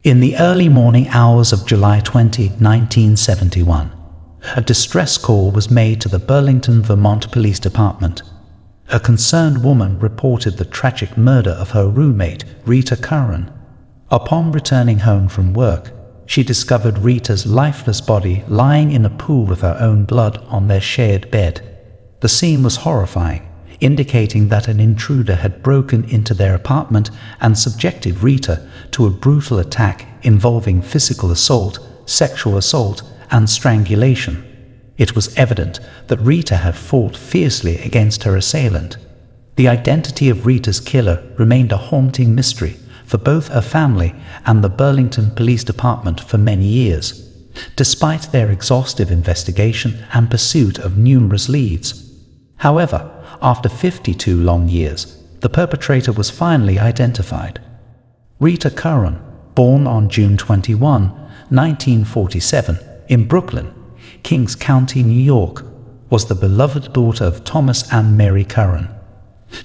In the early morning hours of July 20, 1971, a distress call was made to the Burlington, Vermont Police Department. A concerned woman reported the tragic murder of her roommate, Rita Curran. Upon returning home from work, she discovered Rita's lifeless body lying in a pool with her own blood on their shared bed. The scene was horrifying, indicating that an intruder had broken into their apartment and subjected Rita to a brutal attack involving physical assault, sexual assault, and strangulation. It was evident that Rita had fought fiercely against her assailant. The identity of Rita's killer remained a haunting mystery for both her family and the Burlington Police Department for many years, despite their exhaustive investigation and pursuit of numerous leads. However, after 52 long years, the perpetrator was finally identified. Rita Curran, born on June 21, 1947, in Brooklyn, Kings County, New York, was the beloved daughter of Thomas and Mary Curran.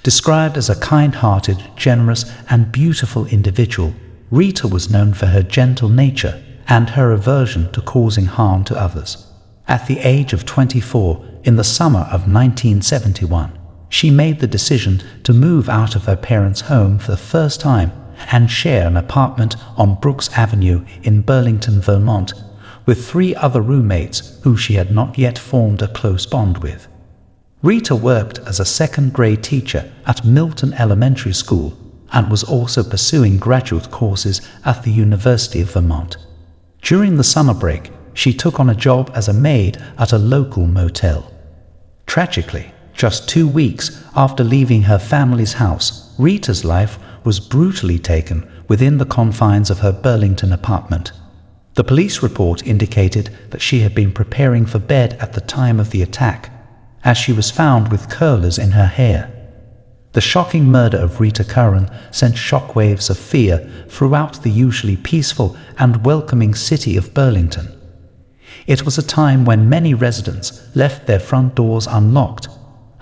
Described as a kind-hearted, generous, and beautiful individual, Rita was known for her gentle nature and her aversion to causing harm to others. At the age of 24, in the summer of 1971, she made the decision to move out of her parents' home for the first time and share an apartment on Brooks Avenue in Burlington, Vermont, with 3 other roommates who she had not yet formed a close bond with. Rita worked as a second-grade teacher at Milton Elementary School and was also pursuing graduate courses at the University of Vermont. During the summer break, she took on a job as a maid at a local motel. Tragically, just 2 weeks after leaving her family's house, Rita's life was brutally taken within the confines of her Burlington apartment. The police report indicated that she had been preparing for bed at the time of the attack, as she was found with curlers in her hair. The shocking murder of Rita Curran sent shockwaves of fear throughout the usually peaceful and welcoming city of Burlington. It was a time when many residents left their front doors unlocked,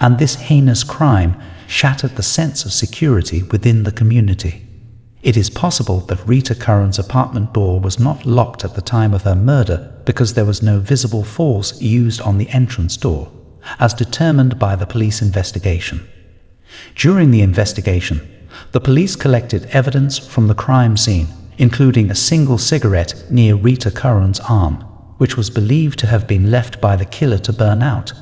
and this heinous crime shattered the sense of security within the community. It is possible that Rita Curran's apartment door was not locked at the time of her murder because there was no visible force used on the entrance door, as determined by the police investigation. During the investigation, the police collected evidence from the crime scene, including a single cigarette near Rita Curran's arm, which was believed to have been left by the killer to burn out.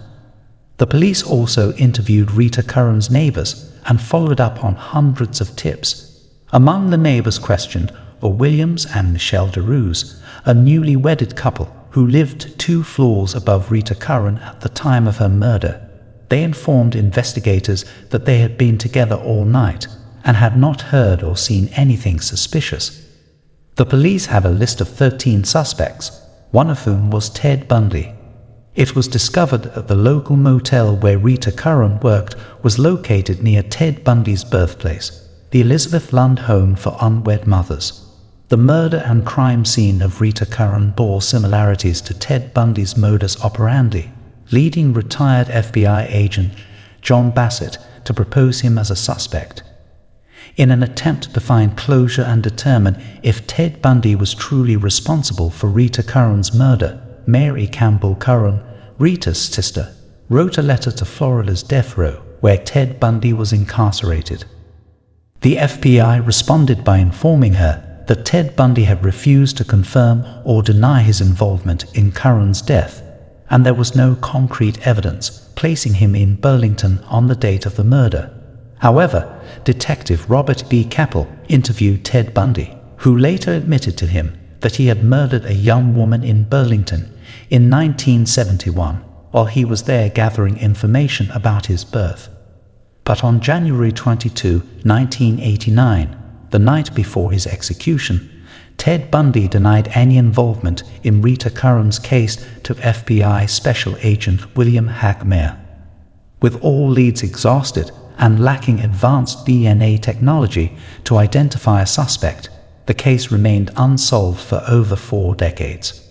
The police also interviewed Rita Curran's neighbors and followed up on hundreds of tips. Among the neighbors questioned were Williams and Michelle DeRuse, a newly wedded couple who lived 2 floors above Rita Curran at the time of her murder. They informed investigators that they had been together all night and had not heard or seen anything suspicious. The police have a list of 13 suspects, one of whom was Ted Bundy. It was discovered that the local motel where Rita Curran worked was located near Ted Bundy's birthplace, the Elizabeth Lund Home for Unwed Mothers. The murder and crime scene of Rita Curran bore similarities to Ted Bundy's modus operandi, leading retired FBI agent John Bassett to propose him as a suspect. In an attempt to find closure and determine if Ted Bundy was truly responsible for Rita Curran's murder, Mary Campbell Curran, Rita's sister, wrote a letter to Florida's death row, where Ted Bundy was incarcerated. The FBI responded by informing her that Ted Bundy had refused to confirm or deny his involvement in Curran's death, and there was no concrete evidence placing him in Burlington on the date of the murder. However, Detective Robert B. Capel interviewed Ted Bundy, who later admitted to him that he had murdered a young woman in Burlington in 1971 while he was there gathering information about his birth. But on January 22, 1989, the night before his execution, Ted Bundy denied any involvement in Rita Curran's case to FBI Special Agent William Hackmeyer. With all leads exhausted and lacking advanced DNA technology to identify a suspect, the case remained unsolved for over 4 decades.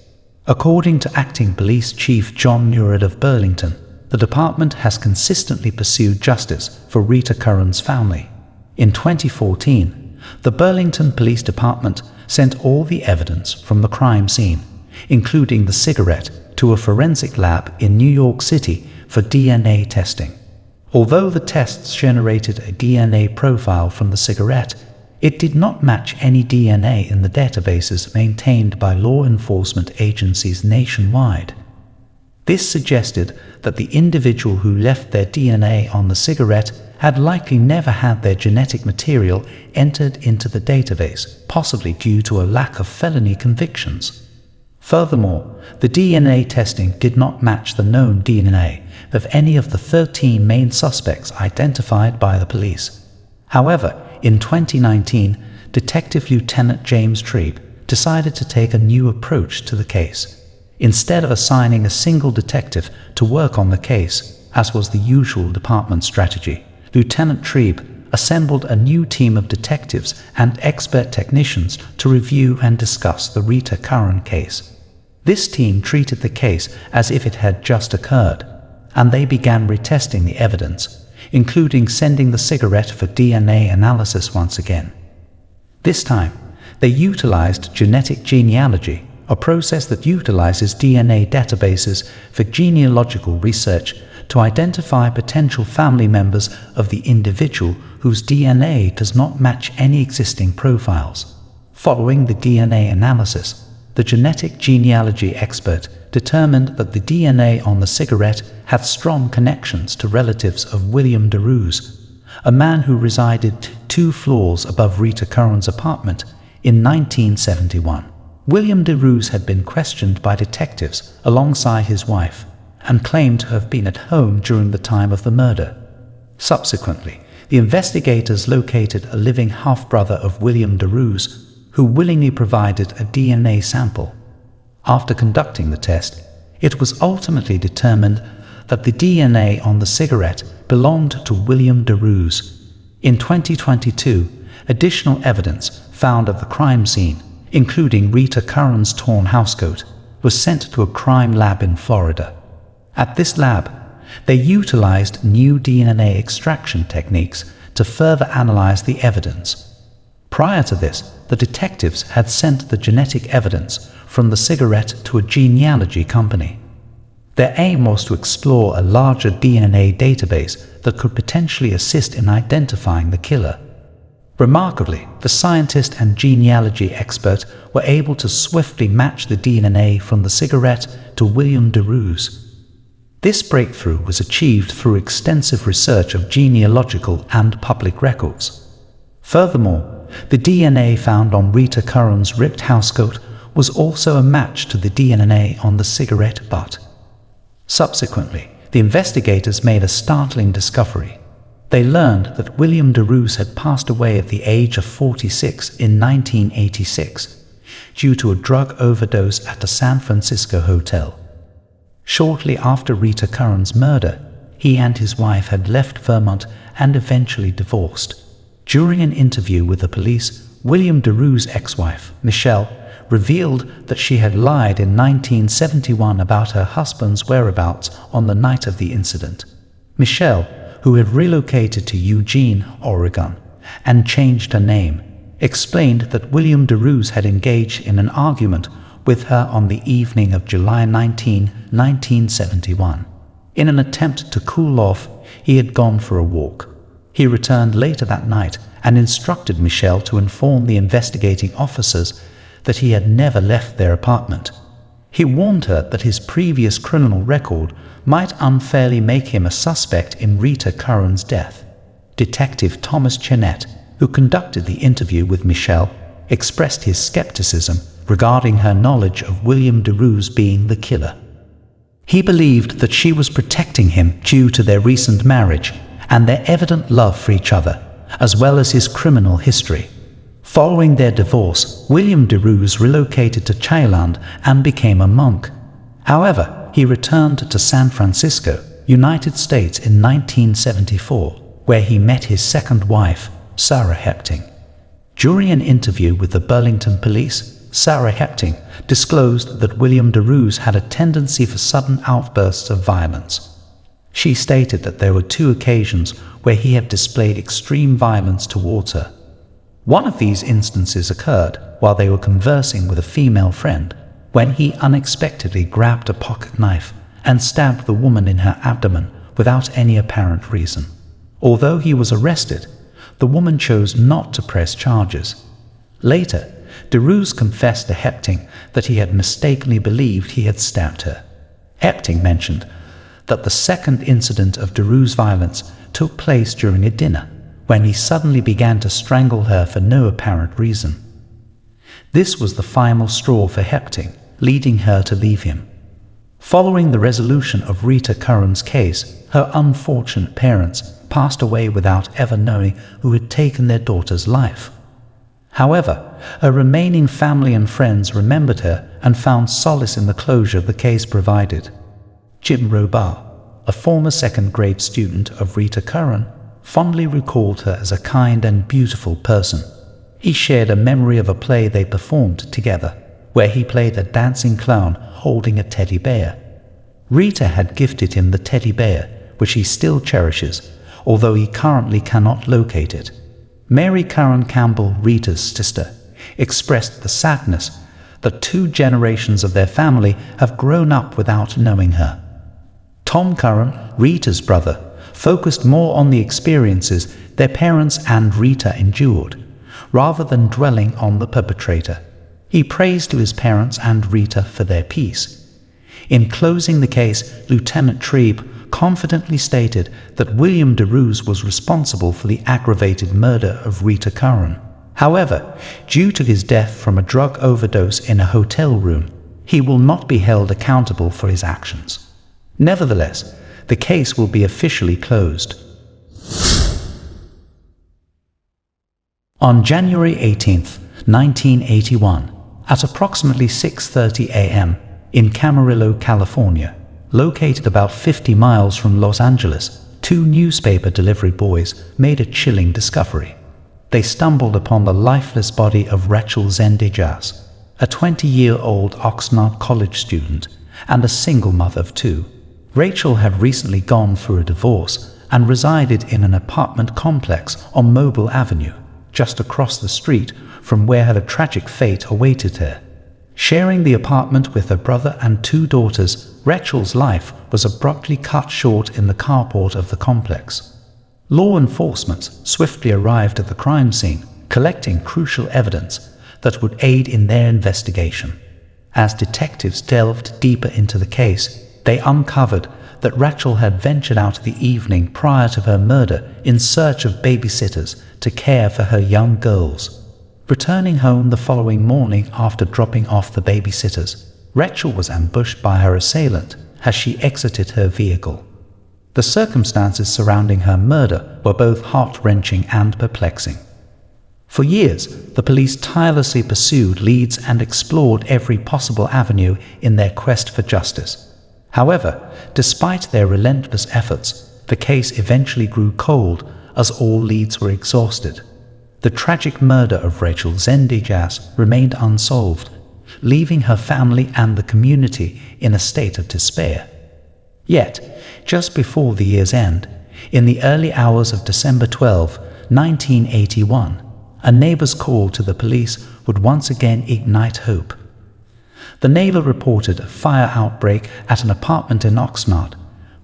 According to Acting Police Chief John Murad of Burlington, the department has consistently pursued justice for Rita Curran's family. In 2014, the Burlington Police Department sent all the evidence from the crime scene, including the cigarette, to a forensic lab in New York City for DNA testing. Although the tests generated a DNA profile from the cigarette, it did not match any DNA in the databases maintained by law enforcement agencies nationwide. This suggested that the individual who left their DNA on the cigarette had likely never had their genetic material entered into the database, possibly due to a lack of felony convictions. Furthermore, the DNA testing did not match the known DNA of any of the 13 main suspects identified by the police. However, in 2019, Detective Lieutenant James Trebe decided to take a new approach to the case. Instead of assigning a single detective to work on the case, as was the usual department strategy, Lieutenant Trebe assembled a new team of detectives and expert technicians to review and discuss the Rita Curran case. This team treated the case as if it had just occurred, and they began retesting the evidence, including sending the cigarette for DNA analysis once again. This time, they utilized genetic genealogy, a process that utilizes DNA databases for genealogical research to identify potential family members of the individual whose DNA does not match any existing profiles. Following the DNA analysis, the genetic genealogy expert determined that the DNA on the cigarette had strong connections to relatives of William DeRose, a man who resided 2 floors above Rita Curran's apartment in 1971. William DeRose had been questioned by detectives alongside his wife and claimed to have been at home during the time of the murder. Subsequently, the investigators located a living half-brother of William DeRose who willingly provided a DNA sample. After conducting the test, it was ultimately determined that the DNA on the cigarette belonged to William DeRose. In 2022, additional evidence found at the crime scene, including Rita Curran's torn housecoat, was sent to a crime lab in Florida. At this lab, they utilized new DNA extraction techniques to further analyze the evidence. Prior to this, the detectives had sent the genetic evidence from the cigarette to a genealogy company. Their aim was to explore a larger DNA database that could potentially assist in identifying the killer. Remarkably, the scientist and genealogy expert were able to swiftly match the DNA from the cigarette to William DeRose. This breakthrough was achieved through extensive research of genealogical and public records. Furthermore, the DNA found on Rita Curran's ripped housecoat was also a match to the DNA on the cigarette butt. Subsequently, the investigators made a startling discovery. They learned that William DeRose had passed away at the age of 46 in 1986 due to a drug overdose at a San Francisco hotel. Shortly after Rita Curran's murder, he and his wife had left Vermont and eventually divorced. During an interview with the police, William DeRose's ex-wife, Michelle, revealed that she had lied in 1971 about her husband's whereabouts on the night of the incident. Michelle, who had relocated to Eugene, Oregon, and changed her name, explained that William DeRose had engaged in an argument with her on the evening of July 19, 1971. In an attempt to cool off, he had gone for a walk. He returned later that night and instructed Michelle to inform the investigating officers that he had never left their apartment. He warned her that his previous criminal record might unfairly make him a suspect in Rita Curran's death. Detective Thomas Chennett, who conducted the interview with Michelle, expressed his skepticism regarding her knowledge of William DeRose being the killer. He believed that she was protecting him due to their recent marriage and their evident love for each other, as well as his criminal history. Following their divorce, William DeRose relocated to Thailand and became a monk. However, he returned to San Francisco, United States in 1974, where he met his second wife, Sarah Hepting. During an interview with the Burlington police, Sarah Hepting disclosed that William DeRose had a tendency for sudden outbursts of violence. She stated that there were 2 occasions where he had displayed extreme violence towards her. One of these instances occurred while they were conversing with a female friend, when he unexpectedly grabbed a pocket knife and stabbed the woman in her abdomen without any apparent reason. Although he was arrested, the woman chose not to press charges. Later, DeRose confessed to Hepting that he had mistakenly believed he had stabbed her. Hepting mentioned that the second incident of DeRose's violence took place during a dinner, when he suddenly began to strangle her for no apparent reason. This was the final straw for Hepting, leading her to leave him. Following the resolution of Rita Curran's case, her unfortunate parents passed away without ever knowing who had taken their daughter's life. However, her remaining family and friends remembered her and found solace in the closure the case provided. Jim Robar, a former second-grade student of Rita Curran, fondly recalled her as a kind and beautiful person. He shared a memory of a play they performed together, where he played a dancing clown holding a teddy bear. Rita had gifted him the teddy bear, which he still cherishes, although he currently cannot locate it. Mary Curran Campbell, Rita's sister, expressed the sadness that 2 generations of their family have grown up without knowing her. Tom Curran, Rita's brother, focused more on the experiences their parents and Rita endured, rather than dwelling on the perpetrator. He praised to his parents and Rita for their peace. In closing the case, Lieutenant Trebe confidently stated that William DeRose was responsible for the aggravated murder of Rita Curran. However, due to his death from a drug overdose in a hotel room, he will not be held accountable for his actions. Nevertheless, the case will be officially closed. On January 18, 1981, at approximately 6:30 a.m. in Camarillo, California, located about 50 miles from Los Angeles, 2 newspaper delivery boys made a chilling discovery. They stumbled upon the lifeless body of Rachel Zendejas, a 20-year-old Oxnard college student and a single mother of 2. Rachel had recently gone through a divorce and resided in an apartment complex on Mobile Avenue, just across the street from where her tragic fate awaited her. Sharing the apartment with her brother and 2 daughters, Rachel's life was abruptly cut short in the carport of the complex. Law enforcement swiftly arrived at the crime scene, collecting crucial evidence that would aid in their investigation. As detectives delved deeper into the case, they uncovered that Rachel had ventured out the evening prior to her murder in search of babysitters to care for her young girls. Returning home the following morning after dropping off the babysitters, Rachel was ambushed by her assailant as she exited her vehicle. The circumstances surrounding her murder were both heart-wrenching and perplexing. For years, the police tirelessly pursued leads and explored every possible avenue in their quest for justice. However, despite their relentless efforts, the case eventually grew cold as all leads were exhausted. The tragic murder of Rachel Zendejas remained unsolved, leaving her family and the community in a state of despair. Yet, just before the year's end, in the early hours of December 12, 1981, a neighbor's call to the police would once again ignite hope. The neighbor reported a fire outbreak at an apartment in Oxnard,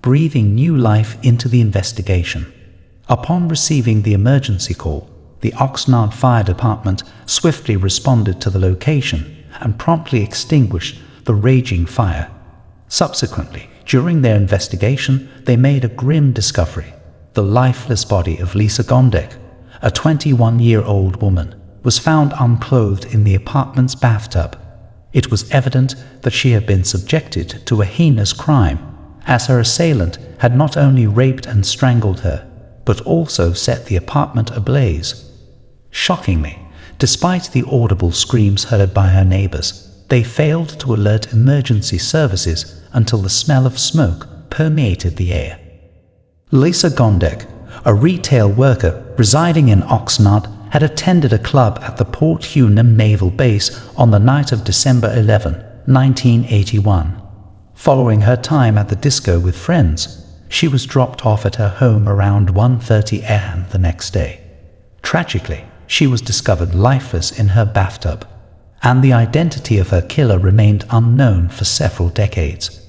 breathing new life into the investigation. Upon receiving the emergency call, the Oxnard Fire Department swiftly responded to the location and promptly extinguished the raging fire. Subsequently, during their investigation, they made a grim discovery. The lifeless body of Lisa Gondek, a 21-year-old woman, was found unclothed in the apartment's bathtub. It was evident that she had been subjected to a heinous crime, as her assailant had not only raped and strangled her, but also set the apartment ablaze. Shockingly, despite the audible screams heard by her neighbors, they failed to alert emergency services until the smell of smoke permeated the air. Lisa Gondek, a retail worker residing in Oxnard, had attended a club at the Port Huenham Naval Base on the night of December 11, 1981. Following her time at the disco with friends, she was dropped off at her home around 1:30 a.m. the next day. Tragically, she was discovered lifeless in her bathtub, and the identity of her killer remained unknown for several decades.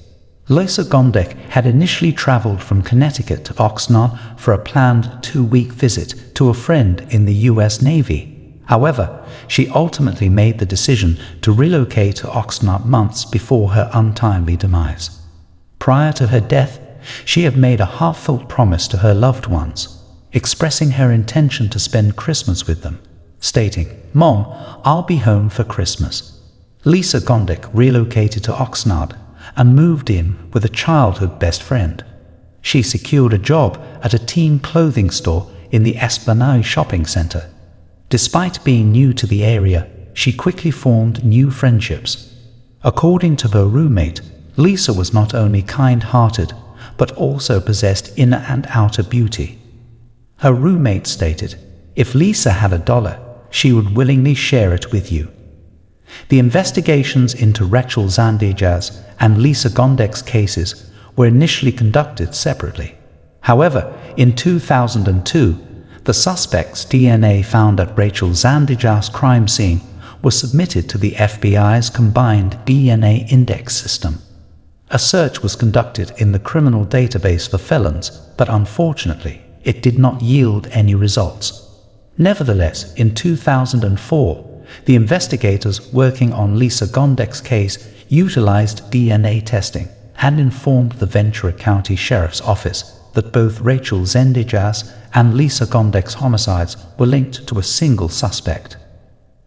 Lisa Gondek had initially traveled from Connecticut to Oxnard for a planned 2-week visit to a friend in the U.S. Navy. However, she ultimately made the decision to relocate to Oxnard months before her untimely demise. Prior to her death, she had made a heartfelt promise to her loved ones, expressing her intention to spend Christmas with them, stating, "Mom, I'll be home for Christmas." Lisa Gondek relocated to Oxnard and moved in with a childhood best friend. She secured a job at a teen clothing store in the Esplanade shopping center. Despite being new to the area, she quickly formed new friendships. According to her roommate, Lisa was not only kind-hearted, but also possessed inner and outer beauty. Her roommate stated, "If Lisa had $1, she would willingly share it with you." The investigations into Rachel Zandijas and Lisa Gondek's cases were initially conducted separately. However, in 2002, the suspect's DNA found at Rachel Zandijas' crime scene was submitted to the FBI's combined DNA index system. A search was conducted in the criminal database for felons, but unfortunately, it did not yield any results. Nevertheless, in 2004, the investigators working on Lisa Gondek's case utilized DNA testing and informed the Ventura County Sheriff's Office that both Rachel Zandijas and Lisa Gondek's homicides were linked to a single suspect.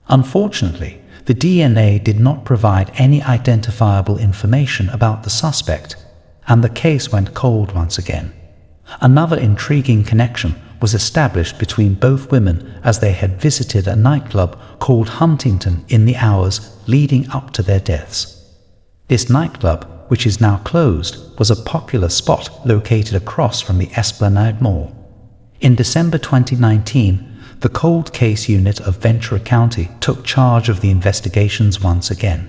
Unfortunately, the DNA did not provide any identifiable information about the suspect, and the case went cold once again. Another intriguing connection was established between both women as they had visited a nightclub called Huntington in the hours leading up to their deaths. This nightclub, which is now closed, was a popular spot located across from the Esplanade Mall. In December 2019, the Cold Case Unit of Ventura County took charge of the investigations once again.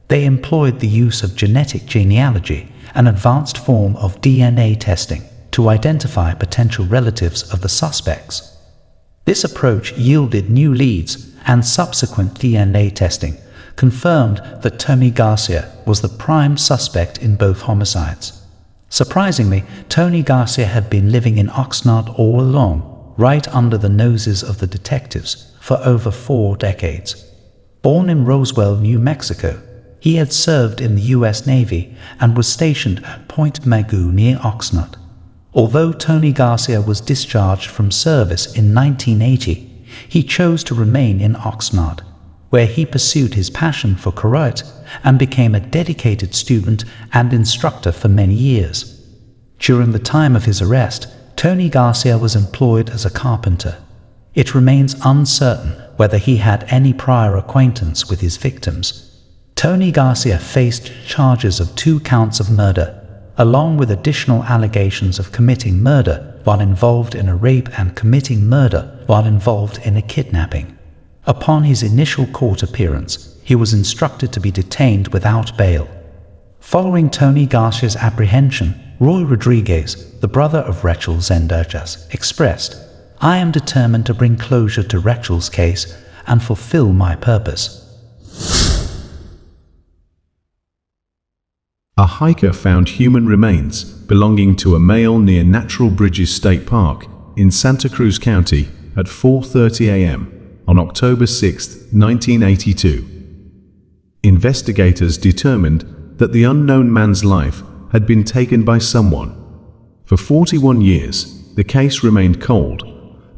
They employed the use of genetic genealogy, an advanced form of DNA testing, to identify potential relatives of the suspects. This approach yielded new leads, and subsequent DNA testing confirmed that Tony Garcia was the prime suspect in both homicides. Surprisingly, Tony Garcia had been living in Oxnard all along, right under the noses of the detectives, for over 4 decades. Born in Roswell, New Mexico, he had served in the U.S. Navy and was stationed at Point Magoo near Oxnard. Although Tony Garcia was discharged from service in 1980, he chose to remain in Oxnard, where he pursued his passion for karate and became a dedicated student and instructor for many years. During the time of his arrest, Tony Garcia was employed as a carpenter. It remains uncertain whether he had any prior acquaintance with his victims. Tony Garcia faced charges of 2 counts of murder, along with additional allegations of committing murder while involved in a rape and committing murder while involved in a kidnapping. Upon his initial court appearance, he was instructed to be detained without bail. Following Tony Garcia's apprehension, Roy Rodriguez, the brother of Rachel Zandijas, expressed, "I am determined to bring closure to Rachel's case and fulfill my purpose." A hiker found human remains belonging to a male near Natural Bridges State Park in Santa Cruz County at 4:30 a.m. on October 6, 1982. Investigators determined that the unknown man's life had been taken by someone. For 41 years, the case remained cold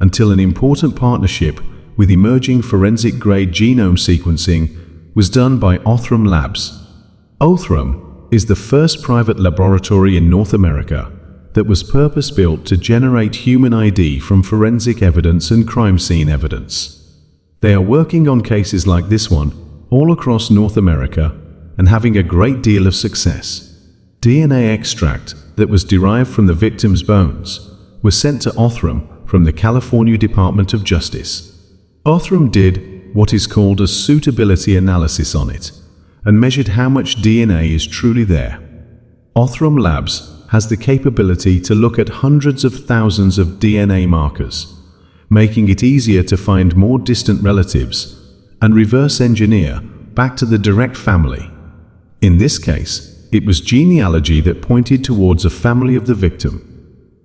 until an important partnership with emerging forensic-grade genome sequencing was done by Othram Labs. Othram is the first private laboratory in North America that was purpose-built to generate human ID from forensic evidence and crime scene evidence. They are working on cases like this one all across North America and having a great deal of success. DNA extract that was derived from the victim's bones was sent to Othram from the California Department of Justice. Othram did what is called a suitability analysis on it and measured how much DNA is truly there. Othram Labs has the capability to look at hundreds of thousands of DNA markers, making it easier to find more distant relatives and reverse engineer back to the direct family. In this case, it was genealogy that pointed towards a family of the victim.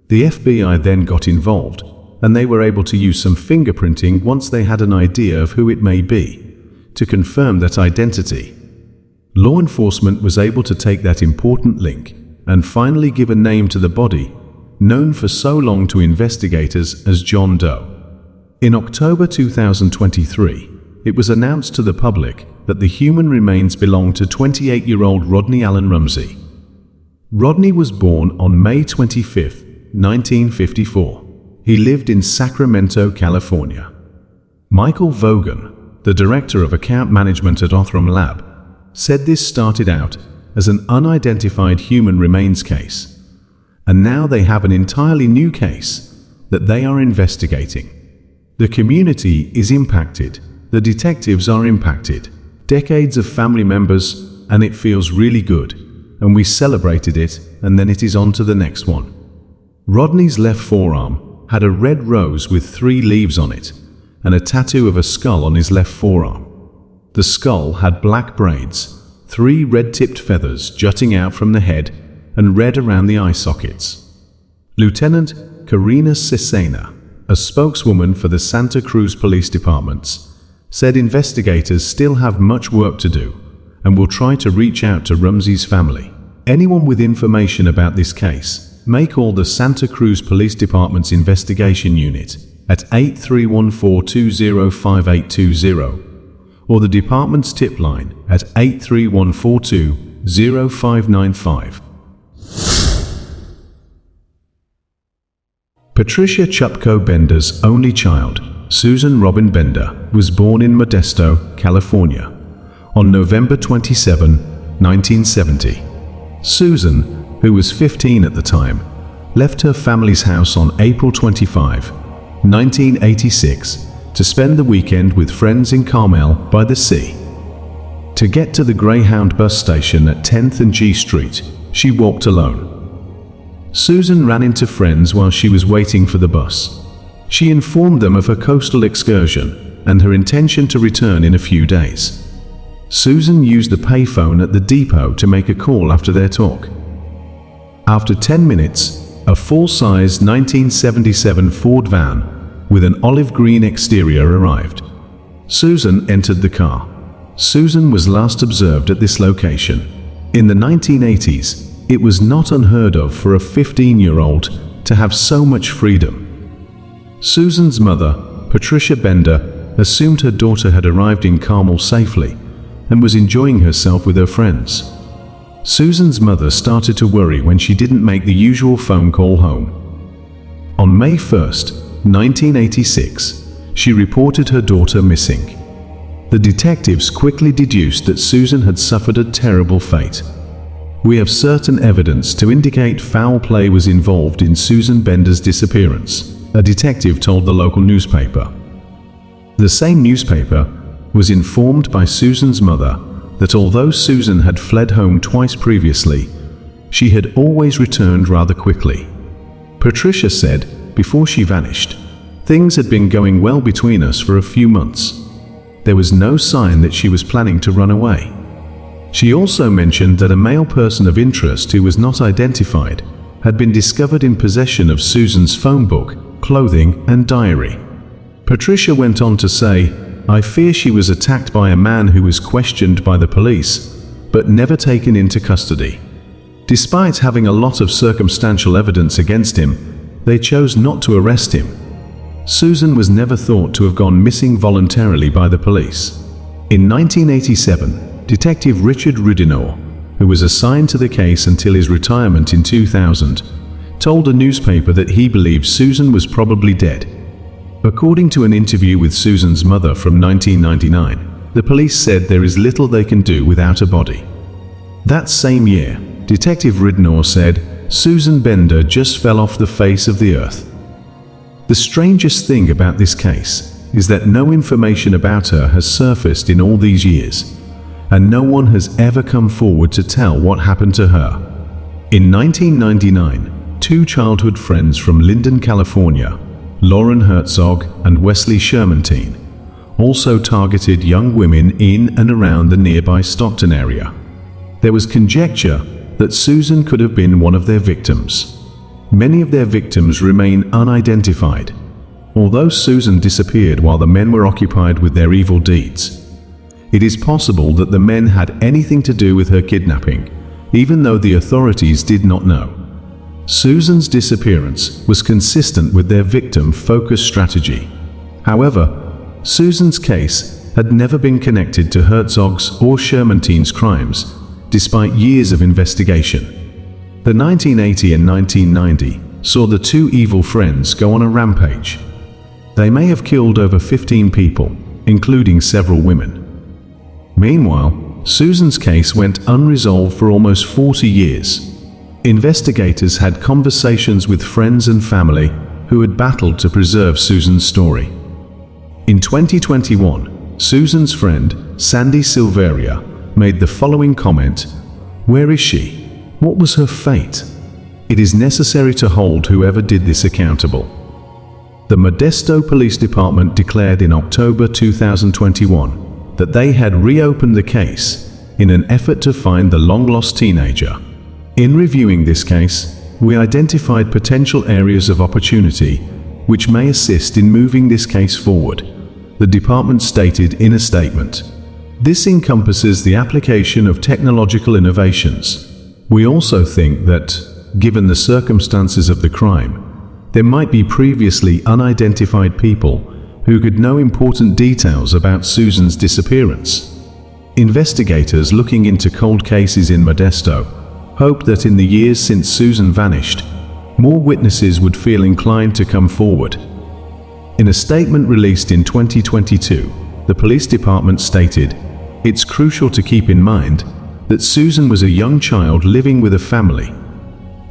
The FBI then got involved, and they were able to use some fingerprinting once they had an idea of who it may be, to confirm that identity. Law enforcement was able to take that important link and finally give a name to the body, known for so long to investigators as John Doe. In October 2023, it was announced to the public that the human remains belonged to 28-year-old Rodney Allen Rumsey. Rodney was born on May 25, 1954. He lived in Sacramento, California. Michael Vaughan, the director of account management at Othram Lab, said this started out as an unidentified human remains case, and now they have an entirely new case that they are investigating. The community is impacted, the detectives are impacted, decades of family members, and it feels really good, and we celebrated it, and then it is on to the next one. Rodney's left forearm had a red rose with 3 leaves on it, and a tattoo of a skull on his left forearm. The skull had black braids, 3 red-tipped feathers jutting out from the head, and red around the eye sockets. Lieutenant Karina Cesena, a spokeswoman for the Santa Cruz Police Departments, said investigators still have much work to do and will try to reach out to Rumsey's family. Anyone with information about this case may call the Santa Cruz Police Department's investigation unit at 8314205820 or the department's tip line at 831420595. Patricia Chupko Bender's only child, Susan Robin Bender, was born in Modesto, California, on November 27, 1970. Susan, who was 15 at the time, left her family's house on April 25, 1986, to spend the weekend with friends in Carmel by the sea. To get to the Greyhound bus station at 10th and G Street, she walked alone. Susan ran into friends while she was waiting for the bus. She informed them of her coastal excursion and her intention to return in a few days. Susan used the payphone at the depot to make a call after their talk. After 10 minutes, a full-size 1977 Ford van with an olive green exterior arrived. Susan entered the car. Susan was last observed at this location. In the 1980s, it was not unheard of for a 15-year-old to have so much freedom. Susan's mother, Patricia Bender, assumed her daughter had arrived in Carmel safely and was enjoying herself with her friends. Susan's mother started to worry when she didn't make the usual phone call home. On May 1st, 1986, she reported her daughter missing. The detectives quickly deduced that Susan had suffered a terrible fate. We have certain evidence to indicate foul play was involved in Susan Bender's disappearance, a detective told the local newspaper. The same newspaper was informed by Susan's mother that although Susan had fled home twice previously, she had always returned rather quickly. Patricia said, before she vanished, "Things had been going well between us for a few months. There was no sign that she was planning to run away." She also mentioned that a male person of interest who was not identified had been discovered in possession of Susan's phone book, clothing, and diary. Patricia went on to say, "I fear she was attacked by a man who was questioned by the police, but never taken into custody. Despite having a lot of circumstantial evidence against him, they chose not to arrest him." Susan was never thought to have gone missing voluntarily by the police. In 1987, Detective Richard Ridenour, who was assigned to the case until his retirement in 2000, told a newspaper that he believed Susan was probably dead. According to an interview with Susan's mother from 1999, the police said there is little they can do without a body. That same year, Detective Ridenour said, "Susan Bender just fell off the face of the earth." The strangest thing about this case is that no information about her has surfaced in all these years, and no one has ever come forward to tell what happened to her. In 1999, 2 childhood friends from Linden, California, Lauren Herzog and Wesley Shermantine, also targeted young women in and around the nearby Stockton area. There was conjecture that Susan could have been one of their victims. Many of their victims remain unidentified. Although Susan disappeared while the men were occupied with their evil deeds, it is possible that the men had anything to do with her kidnapping, even though the authorities did not know. Susan's disappearance was consistent with their victim-focused strategy. However, Susan's case had never been connected to Herzog's or Shermantine's crimes, despite years of investigation. The 1980 and 1990 saw the two evil friends go on a rampage. They may have killed over 15 people, including several women. Meanwhile, Susan's case went unresolved for almost 40 years. Investigators had conversations with friends and family who had battled to preserve Susan's story. In 2021, Susan's friend, Sandy Silveria, made the following comment: "Where is she? What was her fate? It is necessary to hold whoever did this accountable." The Modesto Police Department declared in October 2021 that they had reopened the case in an effort to find the long-lost teenager. In reviewing this case, we identified potential areas of opportunity which may assist in moving this case forward, the department stated in a statement. This encompasses the application of technological innovations. We also think that, given the circumstances of the crime, there might be previously unidentified people who could know important details about Susan's disappearance. Investigators looking into cold cases in Modesto hope that in the years since Susan vanished, more witnesses would feel inclined to come forward. In a statement released in 2022, the police department stated, "It's crucial to keep in mind that Susan was a young child living with a family.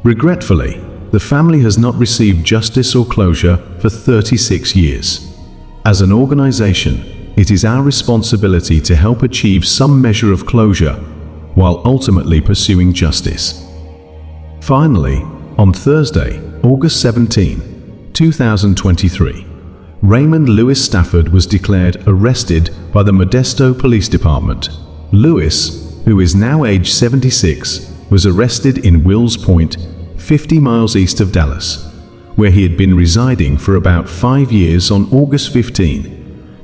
Regretfully, the family has not received justice or closure for 36 years. As an organization, it is our responsibility to help achieve some measure of closure while ultimately pursuing justice." Finally, on Thursday, August 17, 2023, Raymond Lewis Stafford was declared arrested by the Modesto Police Department. Lewis, who is now age 76, was arrested in Wills Point, 50 miles east of Dallas, where he had been residing for about 5 years on August 15,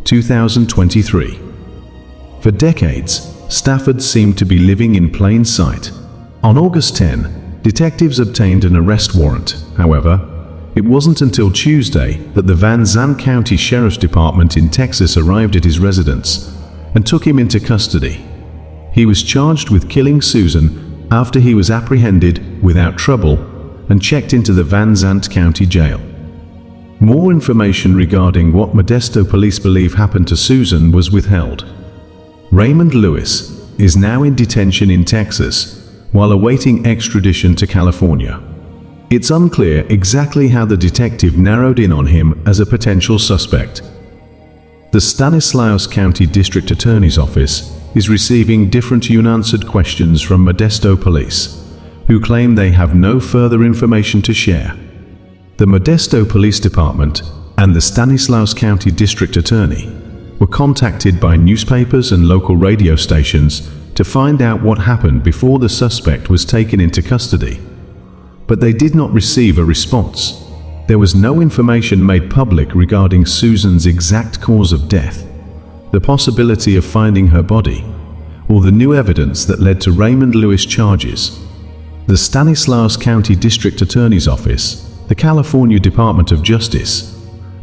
2023. For decades, Stafford seemed to be living in plain sight. On August 10, detectives obtained an arrest warrant. However, it wasn't until Tuesday that the Van Zandt County Sheriff's Department in Texas arrived at his residence and took him into custody. He was charged with killing Susan after he was apprehended without trouble and checked into the Van Zandt County Jail. More information regarding what Modesto police believe happened to Susan was withheld. Raymond Lewis is now in detention in Texas while awaiting extradition to California. It's unclear exactly how the detective narrowed in on him as a potential suspect. The Stanislaus County District Attorney's Office is receiving different unanswered questions from Modesto police, who claim they have no further information to share. The Modesto Police Department and the Stanislaus County District Attorney were contacted by newspapers and local radio stations to find out what happened before the suspect was taken into custody. But they did not receive a response. There was no information made public regarding Susan's exact cause of death, the possibility of finding her body, or the new evidence that led to Raymond Lewis charges. The Stanislaus County District Attorney's Office, the California Department of Justice,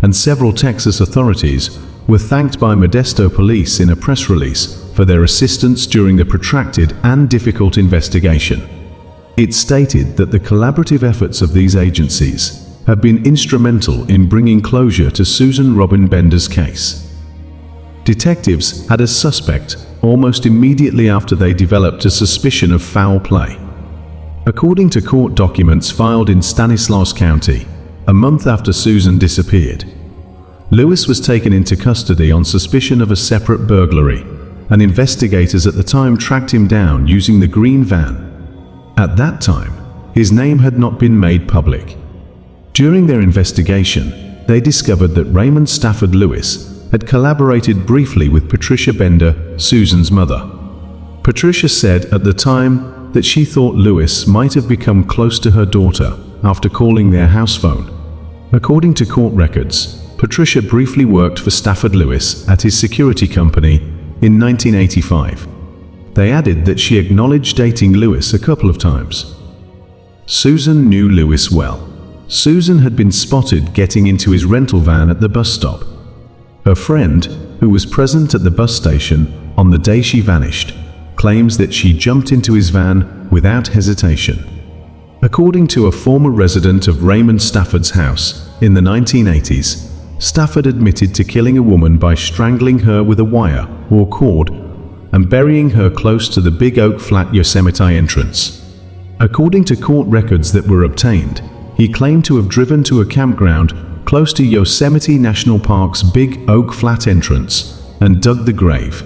and several Texas authorities were thanked by Modesto police in a press release for their assistance during the protracted and difficult investigation. It stated that the collaborative efforts of these agencies have been instrumental in bringing closure to Susan Robin Bender's case. Detectives had a suspect almost immediately after they developed a suspicion of foul play. According to court documents filed in Stanislaus County, a month after Susan disappeared, Lewis was taken into custody on suspicion of a separate burglary, and investigators at the time tracked him down using the green van. At that time, his name had not been made public. During their investigation, they discovered that Raymond Stafford Lewis had collaborated briefly with Patricia Bender, Susan's mother. Patricia said at the time that she thought Lewis might have become close to her daughter after calling their house phone. According to court records, Patricia briefly worked for Stafford Lewis at his security company in 1985. They added that she acknowledged dating Lewis a couple of times. Susan knew Lewis well. Susan had been spotted getting into his rental van at the bus stop. Her friend, who was present at the bus station on the day she vanished, claims that she jumped into his van without hesitation. According to a former resident of Raymond Stafford's house in the 1980s, Stafford admitted to killing a woman by strangling her with a wire or cord and burying her close to the Big Oak Flat Yosemite entrance. According to court records that were obtained, he claimed to have driven to a campground close to Yosemite National Park's Big Oak Flat entrance and dug the grave.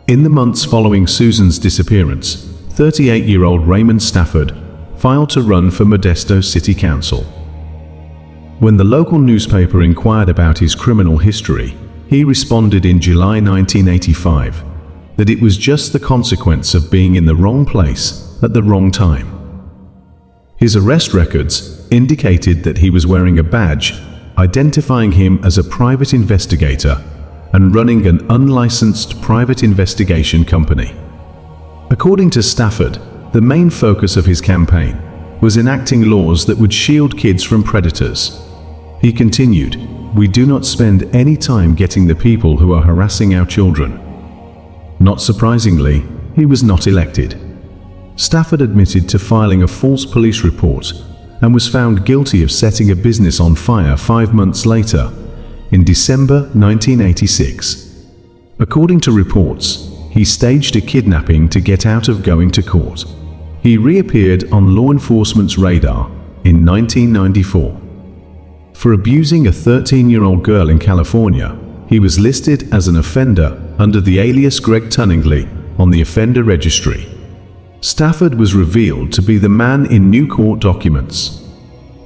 In the months following Susan's disappearance, 38-year-old Raymond Stafford filed to run for Modesto City Council. When the local newspaper inquired about his criminal history, he responded in July 1985 that it was just the consequence of being in the wrong place at the wrong time. His arrest records indicated that he was wearing a badge identifying him as a private investigator and running an unlicensed private investigation company. According to Stafford, the main focus of his campaign was enacting laws that would shield kids from predators. He continued, "We do not spend any time getting the people who are harassing our children." Not surprisingly, he was not elected. Stafford admitted to filing a false police report and was found guilty of setting a business on fire 5 months later, in December 1986. According to reports, he staged a kidnapping to get out of going to court. He reappeared on law enforcement's radar in 1994. For abusing a 13-year-old girl in California, he was listed as an offender under the alias Greg Tunningley on the offender registry. Stafford was revealed to be the man in new court documents.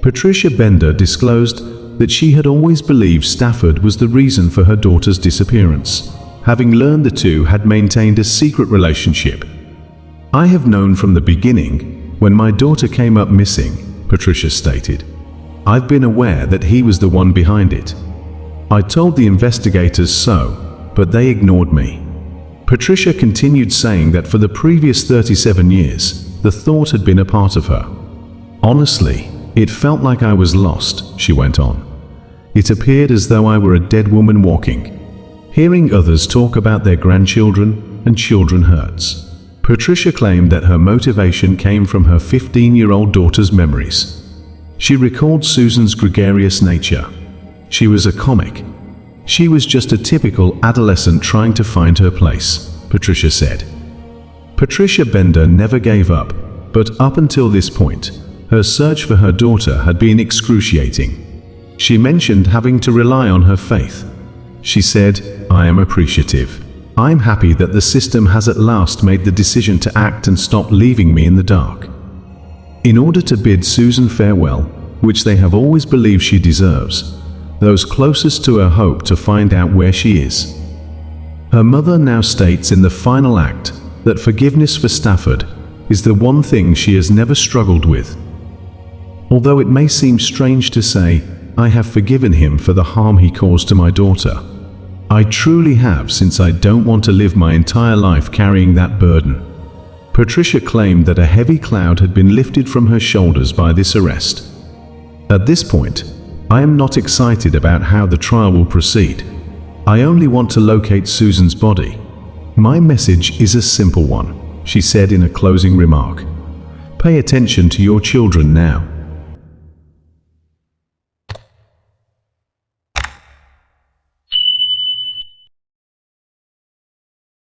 Patricia Bender disclosed that she had always believed Stafford was the reason for her daughter's disappearance, having learned the two had maintained a secret relationship. "I have known from the beginning, when my daughter came up missing," Patricia stated. "I've been aware that he was the one behind it. I told the investigators so, but they ignored me." Patricia continued saying that for the previous 37 years, the thought had been a part of her. "Honestly, it felt like I was lost," she went on. "It appeared as though I were a dead woman walking. Hearing others talk about their grandchildren and children hurts." Patricia claimed that her motivation came from her 15-year-old daughter's memories. She recalled Susan's gregarious nature. She was a comic. "She was just a typical adolescent trying to find her place," Patricia said. Patricia Bender never gave up, but up until this point, her search for her daughter had been excruciating. She mentioned having to rely on her faith. She said, "I am appreciative. I'm happy that the system has at last made the decision to act and stop leaving me in the dark." In order to bid Susan farewell, which they have always believed she deserves, those closest to her hope to find out where she is. Her mother now states in the final act that forgiveness for Stafford is the one thing she has never struggled with. Although it may seem strange to say, "I have forgiven him for the harm he caused to my daughter," I truly have, since I don't want to live my entire life carrying that burden. Patricia claimed that a heavy cloud had been lifted from her shoulders by this arrest. At this point, I am not excited about how the trial will proceed. I only want to locate Susan's body. My message is a simple one, she said in a closing remark. Pay attention to your children now.